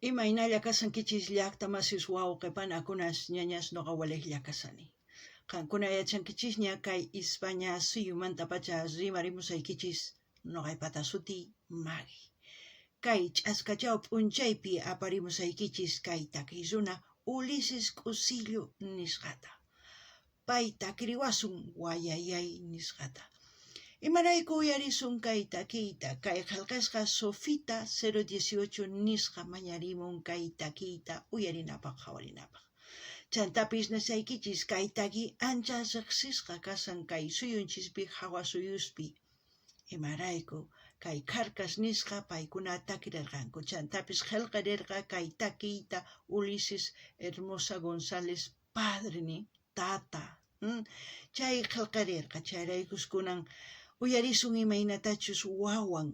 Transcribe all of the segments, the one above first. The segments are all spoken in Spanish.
Imaynalla kasankichis llaqta masis wawqipanakunas ñañas noqawalejlla kasani. Qankuna yachankichisña kay España suyumanta pacha rimarimusaykichis noqaypata suti Maggie. Kay ch'askachaw p'unchaypi aparimusaykichis kay takiy runa Ulises Cusillo nisqata. Pay takiriwasun wayayay nisqata. Imarayku uyarisun kay takiyta, kay qillqisqa Sofita 018 nisqa mañarimun kay takiyta uyarinapaq hawarinapaq. Chantapis nasaykichis kay taki ancha riqsisqa kasan kay suyunchispi hawa suyuspi. Imarayku kay karkas nisqa paykuna takirirqanku. Chantapis qillqirirqa kay takiyta Ulises Hermosa González padrini, tata. Chay qillqirirqa chayraykus kunan uyarisun imaynatachus wawan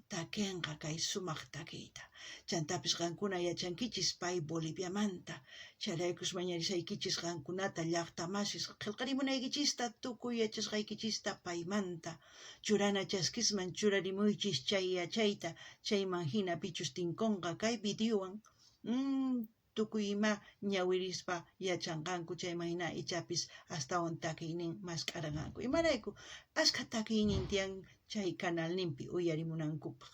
takinqa kay sumaq takiyta. Chantapis qankuna yachankichis pay Boliviamanta. Chayraykus mañarisaykichis qankunata llaqta masis qillqarimunaykichista tukuy yachasqaykichista paymanta. Churana chaskisman churarimuychis chay yachayta, chayman hina pichus tinkunqa kay videowan. Tukuy ima ñawirispa yachanqanku chayman hina ichapis astawan takiynin masqaranqanku. Imarayku askha takiynin tiyan chay canalninpi uyarimunankupaq.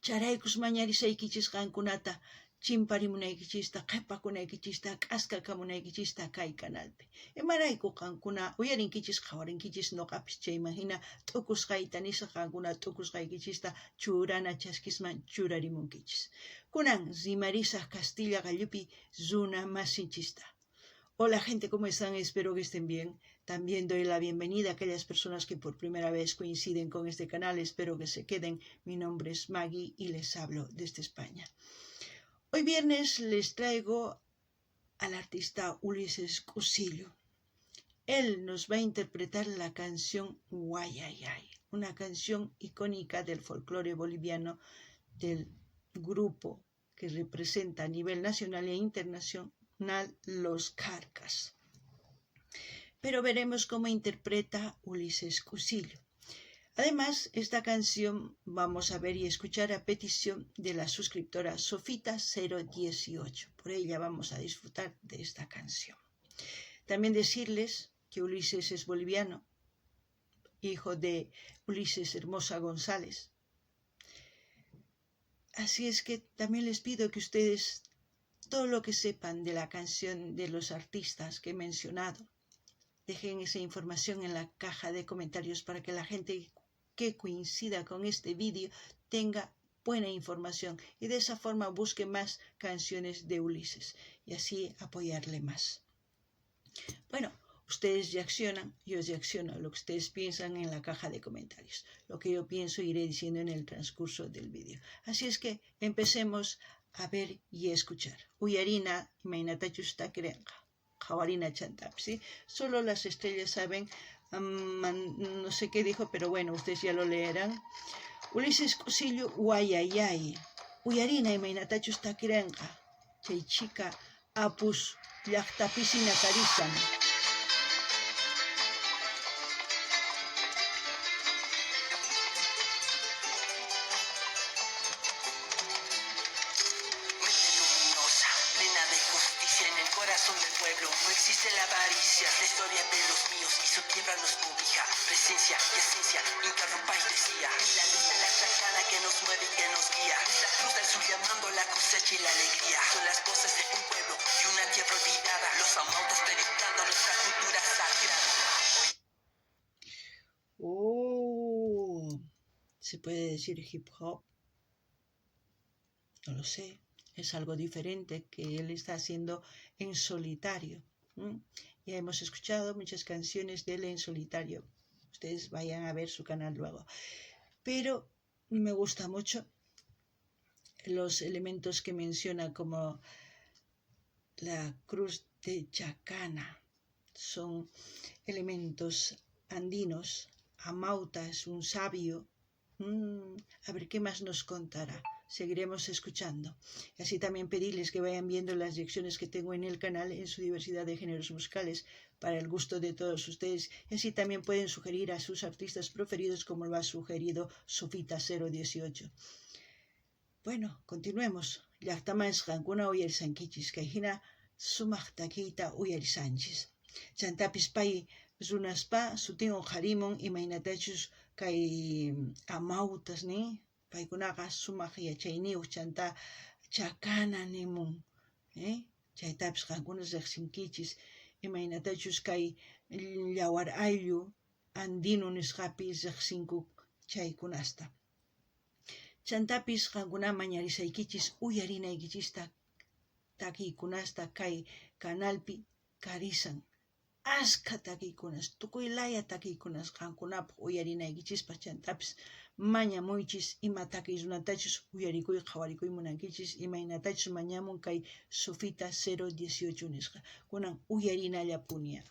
Charaykus mañarisaykichis qankunata chimparimunaykichista, qhipakunaykichista, k'askakamunaykichista kay canalpi. Imarayku qankuna uyarinkichis, qawarinkichis noqapis chayman hina t'ukusqayta nisqa qankuna t'ukusqaykichista churana chaskisman churarimunkichis. Kunan rimarisaq Castilla gallupi runa masinchista. Hola gente, ¿cómo están? Espero que estén bien. También doy la bienvenida a aquellas personas que por primera vez coinciden con este canal. Espero que se queden. Mi nombre es Maggie y les hablo desde España. Hoy viernes les traigo al artista Ulises Cusillo. Él nos va a interpretar la canción Guayayay, una canción icónica del folclore boliviano, del grupo que representa a nivel nacional e internacional Los Carcas. Pero veremos cómo interpreta Ulises Cusillo. Además, esta canción vamos a ver y escuchar a petición de la suscriptora Sofita 018. Por ella vamos a disfrutar de esta canción. También decirles que Ulises es boliviano, hijo de Ulises Hermosa González. Así es que también les pido que ustedes, todo lo que sepan de la canción de los artistas que he mencionado, dejen esa información en la caja de comentarios para que la gente que coincida con este vídeo tenga buena información y de esa forma busque más canciones de Ulises y así apoyarle más. Bueno, ustedes reaccionan, yo reacciono a lo que ustedes piensan en la caja de comentarios. Lo que yo pienso iré diciendo en el transcurso del vídeo. Así es que empecemos a ver y a escuchar. Uyarina imaynatachus takirenqa, qawarina chantap, ¿sí? Solo las estrellas saben, no sé qué dijo, pero bueno, ustedes ya lo leerán. Ulises Cusillo, Guayayay. Uyarina imaynatachus takirenqa, chay chica apus llaqtapisina karisan. Corazón del pueblo, no existe la avaricia, la historia de los míos y su tierra nos cobija, presencia y esencia, interrumpa y decía, la luz de la chacana que nos mueve y que nos guía, la cruz del sur llamando la cosecha y la alegría, son las voces de un pueblo y una tierra olvidada, los amautas predicando nuestra cultura sagrada. ¿Se puede decir hip hop? No lo sé. Es algo diferente que él está haciendo en solitario. Ya hemos escuchado muchas canciones de él en solitario. Ustedes vayan a ver su canal luego. Pero me gusta mucho los elementos que menciona como la cruz de Chacana. Son elementos andinos. Amauta es un sabio. A ver qué más nos contará. Seguiremos escuchando. Y así también pedirles que vayan viendo las lecciones que tengo en el canal en su diversidad de géneros musicales para el gusto de todos ustedes. Y así también pueden sugerir a sus artistas preferidos como lo ha sugerido Sofita 018. Bueno, continuemos. Llaqtamasqankuna uyarisankichis, kay hina sumaq takiyta uyarisanchis. Chantapis pay runaspa sutin qharimun imaynatachus kay amawtas ni paykunaqa sumaq yachayniyuq chanta chakana nimun, chaytapis qankuna riqsinkichis imaynatachus kay llawar ayllu andino nisqapi riqsinku chaykunasta. Chantapis qankuna mañarisaykichis uyarinaykichista takiykunasta kay kanalpi karisan. Askha takiykunas, tukuylaya takiykunas qankunapaq uyarinaykichis chantapis mañamuychis ima takiy runatachus uyarikuy qhawarikuy munankichis imaynatachus mañamun kay Sofita 018 nisqa. Kunan uyarinallapuni.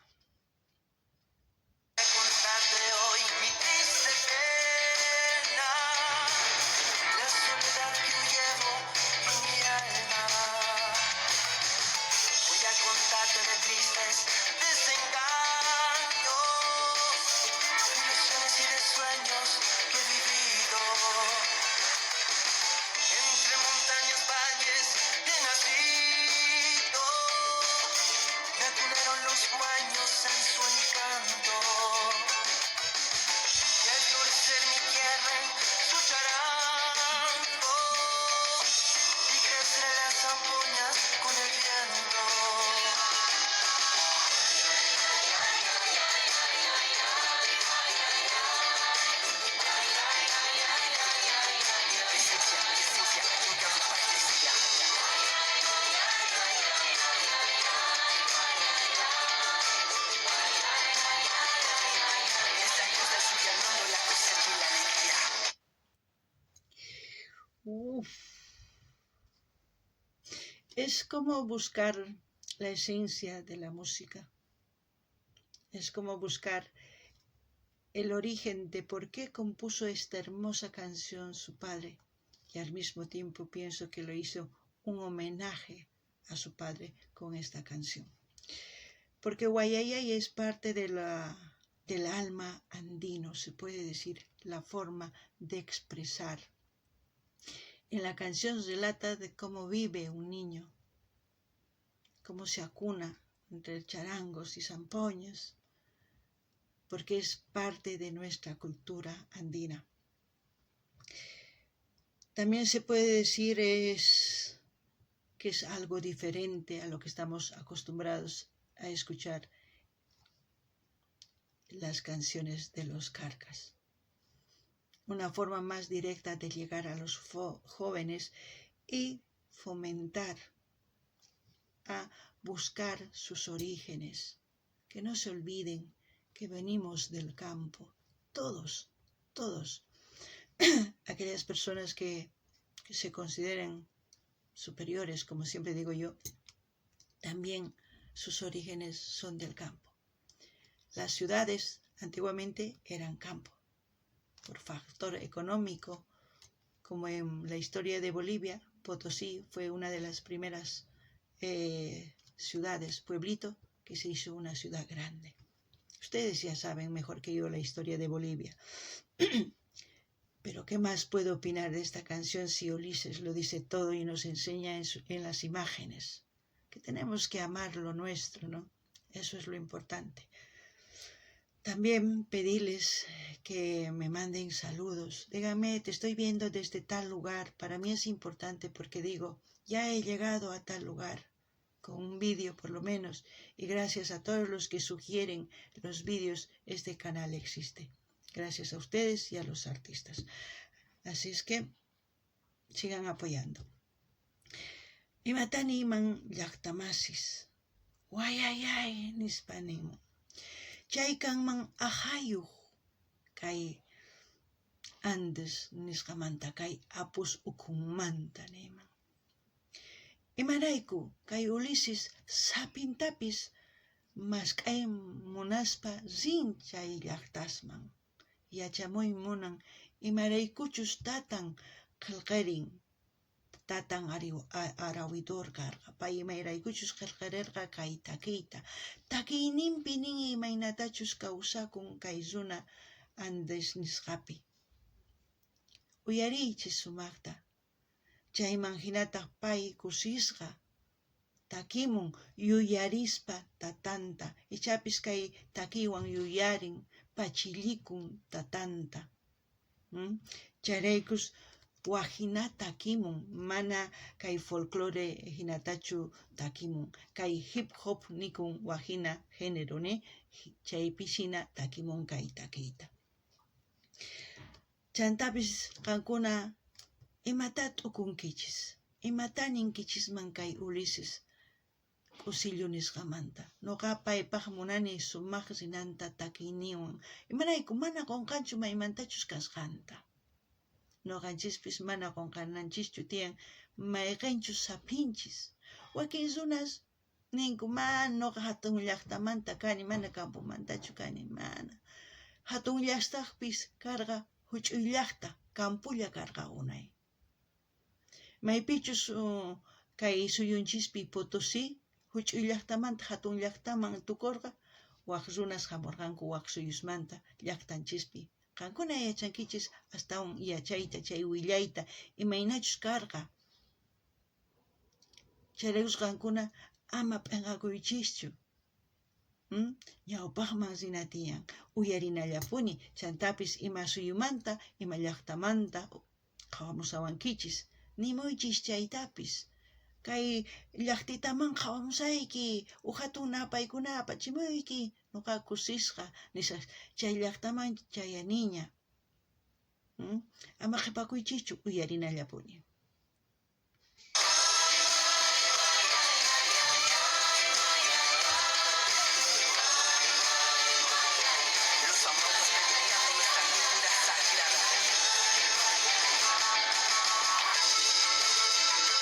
Es como buscar la esencia de la música. Es como buscar el origen de por qué compuso esta hermosa canción su padre. Y al mismo tiempo pienso que lo hizo un homenaje a su padre con esta canción. Porque Guayayay es parte del alma andino, se puede decir, la forma de expresar. En la canción relata de cómo vive un niño, cómo se acuna entre charangos y zampoñas, porque es parte de nuestra cultura andina. También se puede decir que es algo diferente a lo que estamos acostumbrados a escuchar las canciones de los carcas. Una forma más directa de llegar a los jóvenes y fomentar a buscar sus orígenes, que no se olviden que venimos del campo, todos, aquellas personas que se consideren superiores, como siempre digo yo, también sus orígenes son del campo. Las ciudades antiguamente eran campo, por factor económico, como en la historia de Bolivia, Potosí fue una de las primeras ciudades, pueblito, que se hizo una ciudad grande. Ustedes ya saben mejor que yo la historia de Bolivia. Pero ¿qué más puedo opinar de esta canción si Ulises lo dice todo y nos enseña en las imágenes? Que tenemos que amar lo nuestro, ¿no? Eso es lo importante. También pedirles que me manden saludos. Díganme, te estoy viendo desde tal lugar. Para mí es importante porque digo, ya he llegado a tal lugar, con un vídeo por lo menos. Y gracias a todos los que sugieren los vídeos, este canal existe. Gracias a ustedes y a los artistas. Así es que sigan apoyando. Imatani iman llaqtamasis. Guayayay nispanimo. Chaykanman ajayuq kay Andes nisqamanta kay apus ukunmanta niman. Imarayku kay Ulises sapintapis mask'ay munaspa rin chay llaqtasman. Yachamuy munan imaraykuchus tatan qillqirin, tatan arawidor karqa. Pay imayraykuchus qillqirirqa kay takiyta. Takiyninpi nin imaynatachus kawsakun kay runa Andes nisqapi. Uyariychis sumaqta. Chayman hinataq pay kusisqa takimun yuyarispa tatanta ichapis kay takiwan yuyarin pachillikun tatanta. Chayraykus wajina takimun mana kay folclore hinatachu takimun kay hip hop nikun wajina género ne chaypis hina takimun kay takiyta. Chantapis qankuna imata t'ukunkichis, imata ninkichisman kay Ulises K'usillu nisqamanta. Nuqa paypaq munani sumaq rinanta takiyniwan. Imarayku mana qunqanchu maymantachus kasqanta. Nuqanchispis mana qunqananchischu tiyan mayqinchus sapinchis. Wakin runas ninku mana nuqa hatun llaqtamanta kani mana campomantachu kani mana. Hatun llaqtaqpis karqa huch'uy llaqta campulla karqa unay. Maypichus kay suyunchispi Potosí huch'uy llaqtamanta hatun llaqtaman tukurqa waq runas hamurqanku waq suyusmanta llaqtanchispi. Qankuna yachankichis astawan yachayta chay willayta imaynachus karqa. Chayraykus qankuna ama p'inqakuychischu. Ñawpaqman rina tiyan uyarinallapuni chantapis ima suyumanta ima llaqtamanta qawamusawankichis nimuychis chaytapis. Kay llaqtitaman qawamusayki hatun napaykunapa chimuyki nuqa kusisqa nisaq chay llaqtaman chayaniña. Ama qhipakuychischu uyarinallapuni.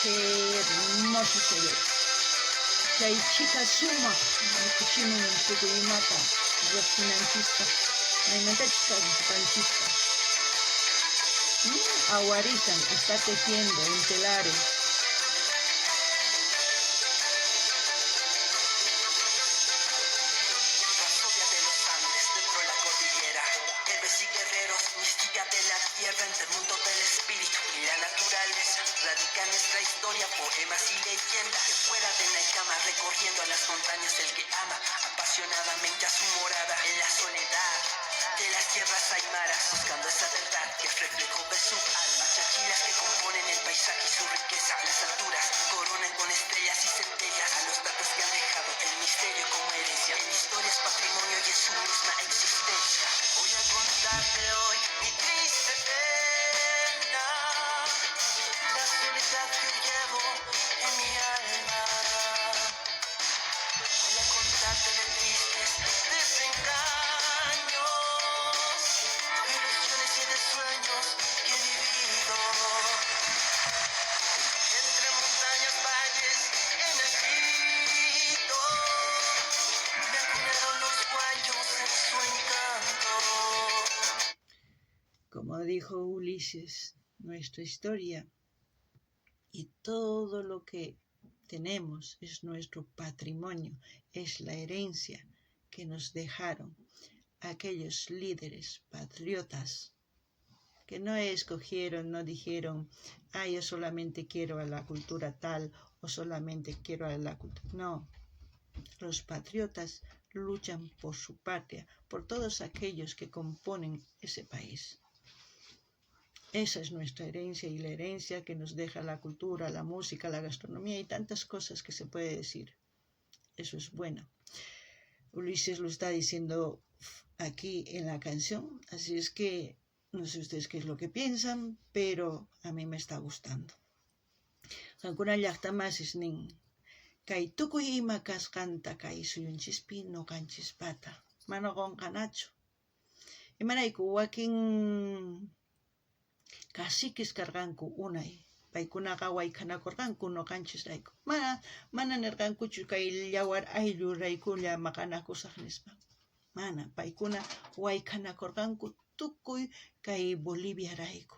Qué hermoso se ve. Chay chica suma, kuchimun tukuyimata, refinanchista, maymantachista, panchista. Aguarizan, está tejiendo en telares. Entre el mundo del espíritu y la naturaleza radica nuestra historia, poemas y leyendas. Que fuera de Naicama recorriendo a las montañas el que ama apasionadamente a su morada en la soledad de las tierras aymaras, buscando esa verdad que es reflejo de su alma. Chachilas que componen el paisaje y su riqueza, las alturas coronan con estrellas y centellas a los datos que han dejado el misterio como herencia. En historia es patrimonio y es su misma existencia. Voy a contarte hoy mi triste pena, la soledad que llevo en mi alma. Voy a contarte de tristes desengaños, ilusiones y de sueños que he vivido. Entre montañas, valles, en el grito, me acunaron los guayos en su encanto. Como dijo Ulises, nuestra historia y todo lo que tenemos es nuestro patrimonio, es la herencia que nos dejaron aquellos líderes patriotas que no escogieron, no dijeron, yo solamente quiero a la cultura tal o solamente quiero a la cultura. No, los patriotas luchan por su patria, por todos aquellos que componen ese país. Esa es nuestra herencia y la herencia que nos deja la cultura, la música, la gastronomía y tantas cosas que se puede decir. Eso es bueno. Ulises lo está diciendo aquí en la canción, así es que no sé ustedes qué es lo que piensan, pero a mí me está gustando. Qankuna llaqtamasís nin kay tukuy ima kasqanta kay suyunchispi noqanchispata mana qunqanachu. Imarayku wakin caciques karqanku unay, paykunaqa wayk'anakurqanku noqanchisrayku. Mana nirqankuchu kay llawar ayllu raykulla maqanakusaq nispa. Mana, paykuna wayk'anakurqanku tukuy kay Bolivia rayku.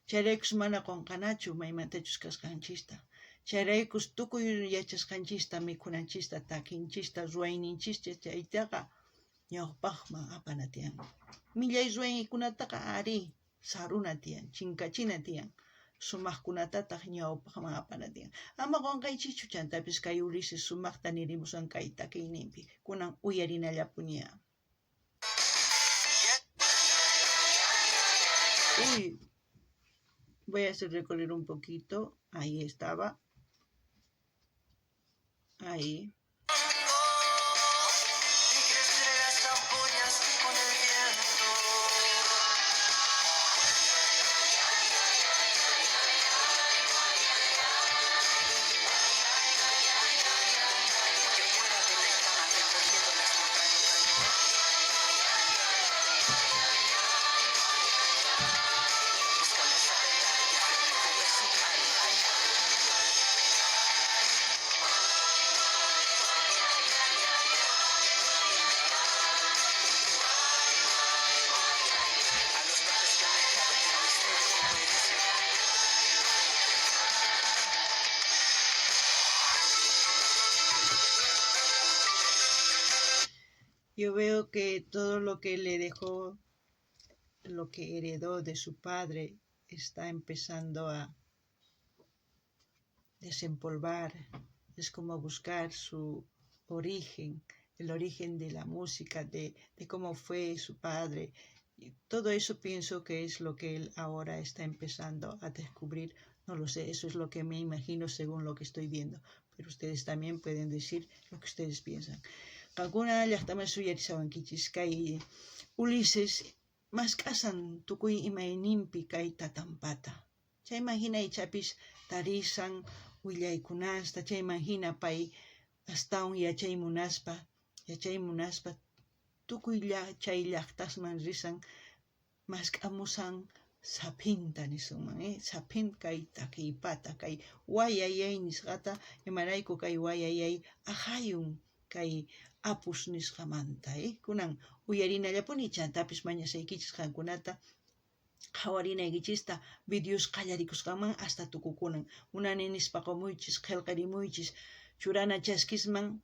Chayraykus mana qunqanachu maymantachus kasqanchista. Chayraykus tukuy yachasqanchista, mikhunanchista, takinchista, ruwayninchista chaytaqa ñawpaqman apana tiyan. Millay ruwaykunataqa ari saruna tiyan, chinkachina tiyan. sumaqkunatataq ñawpaqman apanatin. Ama qunqaykichu chantapis kay Ulises sumaqta nirimusan kay takiyninpi. Kunan uyarinallapuña. Uy, voy a hacer recorrer un poquito. Ahí estaba. Ahí. Yo veo que todo lo que le dejó, lo que heredó de su padre, está empezando a desempolvar. Es como buscar su origen, el origen de la música, de cómo fue su padre. Y todo eso pienso que es lo que él ahora está empezando a descubrir. No lo sé, eso es lo que me imagino según lo que estoy viendo. Pero ustedes también pueden decir lo que ustedes piensan. Kankuna llaqtaman suyarisawankichis kay Ulises mask'asan tukuy imayninpi kay tatampata. Chayman hinaychapis tarisan willaykunasta, chayman hina pay astawan yachaymunaspa tukuy chay llaqtasman risan mask'amusan sapinta nisunman, sapin kay takiypata, kay wayayay nisqata imarayku kay wayayay ajayun kay apus nisqamanta, kunan uyarinallapuni chantapis mañasaykichis qankunata qawarinaykichista videos qallarikusqanman hasta tukukunan munani nispaqamuychis qillqarimuychis churana chaskisman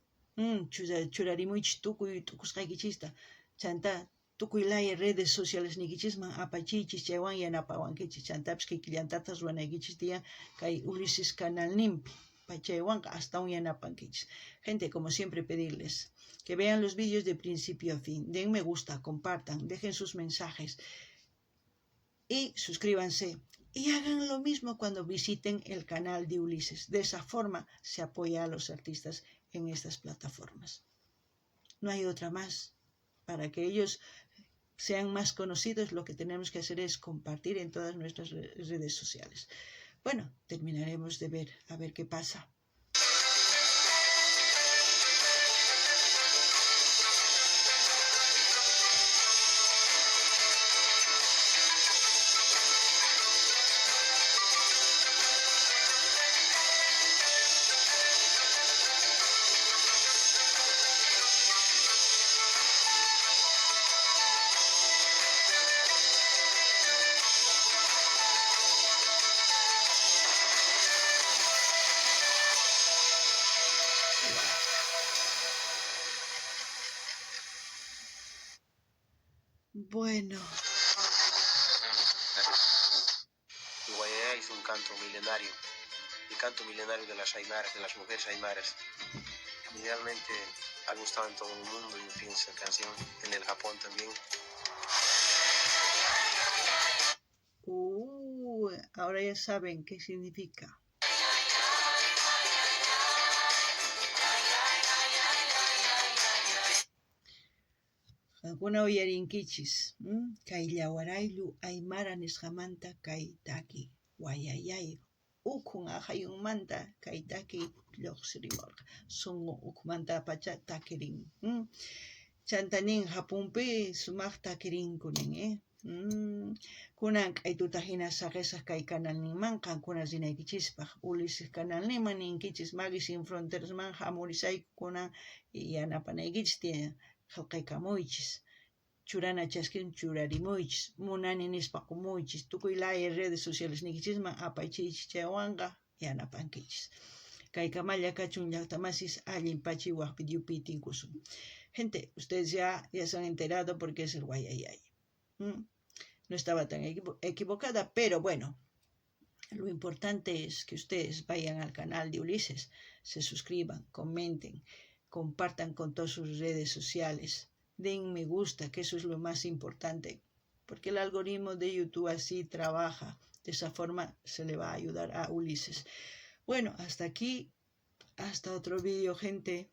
churarimuychis tukuy tukusqaykichista chanta tukuy laya redes sociales nikichisman apachiychis chaywan yanapawankichis chantapis kikillantatas ruwanaykichis tiyan kay Ulises canal nimpi chaywanqa astawan yanapankichis. Gente, como siempre pedirles que vean los vídeos de principio a fin, den me gusta, compartan, dejen sus mensajes y suscríbanse y hagan lo mismo cuando visiten el canal de Ulises. De esa forma se apoya a los artistas en estas plataformas. No hay otra más. Para que ellos sean más conocidos, lo que tenemos que hacer es compartir en todas nuestras redes sociales. Bueno, terminaremos de ver, a ver qué pasa. Bueno. El guayayay es un canto milenario, el canto milenario de las aymaras, de las mujeres aymaras. Idealmente ha gustado en todo el mundo y en fin, esa canción en el Japón también. Ahora ya saben qué significa. Alguna uyarinkichis, kay llawaraylu aymara nisqamanta kay taki wayayay ukun ajayunmanta kay taki lluqsirimurqa sunqu ukmanta pacha takirin. Chantanin Japunpi sumaq takirinku nin, kunan k'aytuta hina saqisaq kay kanalninman qankuna rinaykichispaq Ulises kanalninman ninkichis Maggie Sin Frontierasman hamurisayku kunan yanapanaykichis tiyan qillqaykamuychis churana chaskin churarimuychis munani nispaqumuychis tukuy laya redes sociales nikichisman apaychiychis chaywanqa yanapankichis kaykamalla kachun llaqtamasis allin pachi waqpidiyupi tinkusun. Gente, ustedes ya se han enterado porque es el guayayay. No estaba tan equivocada, pero bueno, Lo importante es que ustedes vayan al canal de Ulises, se suscriban, comenten, compartan con todas sus redes sociales, den me gusta, que eso es lo más importante, porque el algoritmo de YouTube así trabaja. De esa forma se le va a ayudar a Ulises. Bueno, hasta aquí, hasta otro vídeo, gente.